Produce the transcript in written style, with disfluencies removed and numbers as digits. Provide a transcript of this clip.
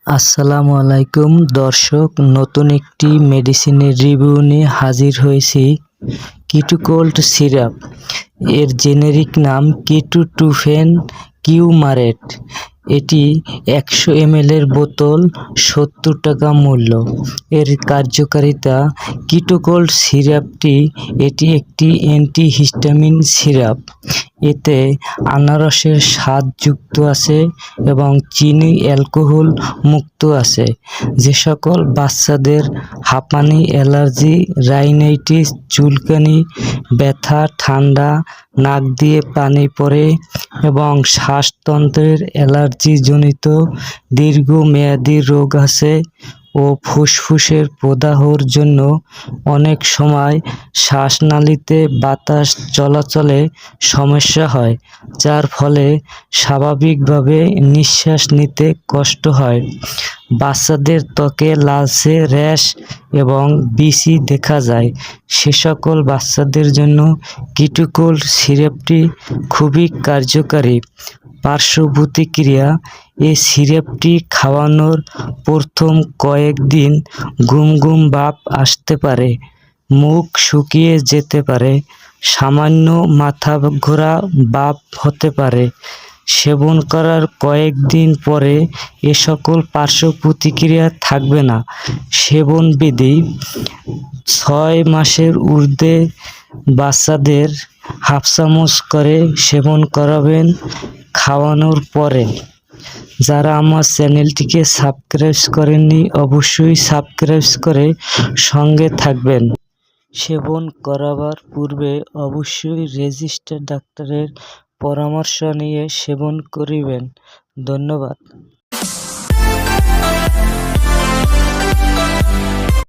আসসালামু আলাইকুম দর্শক, নতুন একটি মেডিসিনের রিভিউ নিয়ে হাজির হয়েছি। কিটোকোল্ড সিরাপ, এর জেনেরিক নাম কিটোটুফেন কিউমারেট। এটি 100 ml এর বোতল, 70 টাকা মূল্য। এর কার্যকারিতা: কিটোকোল্ড সিরাপটি এটি একটি অ্যান্টিহিস্টামিন সিরাপ। এতে আনারসের স্বাদ যুক্ত আছে এবং চিনি অ্যালকোহল মুক্ত আছে। যে সকল বাচ্চাদের হাঁপানি, অ্যালার্জি, রাইনাইটিস, চুলকানি, ব্যথা, ঠান্ডা, নাক দিয়ে পানি পড়ে এবং শ্বাসতন্ত্রের অ্যালার্জিজনিত দীর্ঘমেয়াদী রোগ আছে ও ফুসফুসের প্রদাহর জন্য অনেক সময় শ্বাসনালীতে বাতাস চলাচলে সমস্যা হয়, যার ফলে স্বাভাবিকভাবে নিঃশ্বাস নিতে কষ্ট হয়। বাচ্চাদের ত্বকে লালচে র্যাশ এবং বিচি দেখা যায়। সে সকল বাচ্চাদের জন্য কিটোকোল্ড সিরাপটি খুবই কার্যকারী। পার্শ্ব প্রতিক্রিয়া: এই সিরাপটি খাওয়ানোর প্রথম কয়েকদিন ঘুম ঘুম ভাব আসতে পারে, মুখ শুকিয়ে যেতে পারে, সামান্য মাথা ঘোরা ভাব হতে পারে। সেবন করার কয়েকদিন পরে এ সকল পার্শ্ব প্রতিক্রিয়া থাকবে না। সেবনবিধি: 6 মাসের ঊর্ধ্বে বাচ্চাদের হাফ চামচ করে সেবন করাবেন খাওয়ানোর পরে। যারা আমার চ্যানেলটিকে সাবস্ক্রাইব করেননি, অবশ্যই সাবস্ক্রাইব করে সঙ্গে থাকবেন। সেবন করাবার পূর্বে অবশ্যই রেজিস্টার্ড ডাক্তারের পরামর্শ নিয়ে সেবন করিবেন। ধন্যবাদ।